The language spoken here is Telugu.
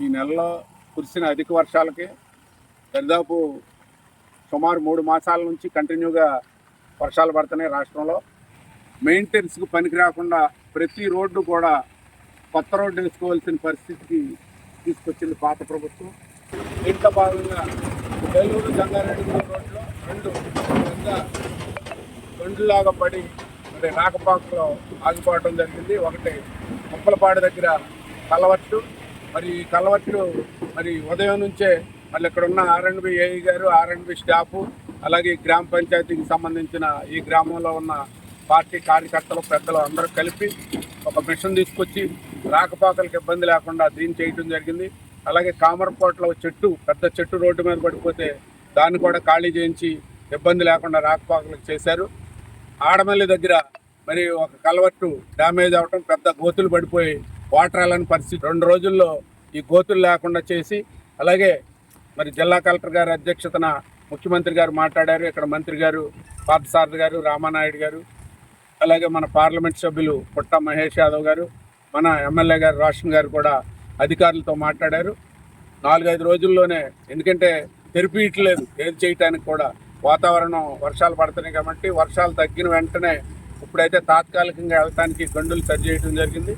ఈ నెలలో కురిసిన అధిక వర్షాలకి దాదాపు సుమారు 3 మాసాల నుంచి కంటిన్యూగా వర్షాలు పడుతున్నాయి రాష్ట్రంలో. మెయింటెనెన్స్కి పనికి రాకుండా ప్రతి రోడ్డు కూడా కొత్త రోడ్డు వేసుకోవాల్సిన పరిస్థితికి తీసుకొచ్చింది పాత ప్రభుత్వం. దీంట్లో భాగంగా ఏలూరు జంగారెడ్డిగూడెం రోడ్లో 2 పెద్ద గండులాగా పడి మరి రాకపాకలో ఆగిపోవడం జరిగింది. ఒకటి ముప్పలపాడు దగ్గర కలవట్టు, మరి కలవట్టు మరి ఉదయం నుంచే మళ్ళీ ఇక్కడ ఉన్న ఆర్ఎండ్బి ఏఈ గారు, ఆర్ఎండ్బి స్టాఫ్, అలాగే గ్రామ పంచాయతీకి సంబంధించిన ఈ గ్రామంలో ఉన్న పార్టీ కార్యకర్తలు పెద్దలు అందరూ కలిపి ఒక మిషన్ తీసుకొచ్చి రాకపోకలకు ఇబ్బంది లేకుండా దీన్ని చేయడం జరిగింది. అలాగే కామరకోటలో పెద్ద చెట్టు రోడ్డు మీద పడిపోతే దాన్ని కూడా ఖాళీ చేయించి ఇబ్బంది లేకుండా రాకపోకలకు చేశారు. ఆడమల్లి దగ్గర మరి ఒక కలవట్టు డ్యామేజ్ అవటం, పెద్ద గోతులు పడిపోయి వాటర్ వెళ్ళని పరిస్థితి. 2 రోజుల్లో ఈ గోతులు లేకుండా చేసి, అలాగే మరి జిల్లా కలెక్టర్ గారి అధ్యక్షతన ముఖ్యమంత్రి గారు మాట్లాడారు. ఇక్కడ మంత్రి గారు పార్థసారథి గారు, రామానాయుడు గారు, అలాగే మన పార్లమెంట్ సభ్యులు పుట్ట మహేష్ యాదవ్ గారు, మన ఎమ్మెల్యే గారు రోషన్ గారు కూడా అధికారులతో మాట్లాడారు. 4-5 రోజుల్లోనే, ఎందుకంటే తెరిపియట్లేదు ఏది చేయటానికి కూడా, వాతావరణం వర్షాలు పడుతున్నాయి కాబట్టి వర్షాలు తగ్గిన వెంటనే ఇప్పుడైతే తాత్కాలికంగా వెళ్ళటానికి గండులు సరి చేయడం జరిగింది.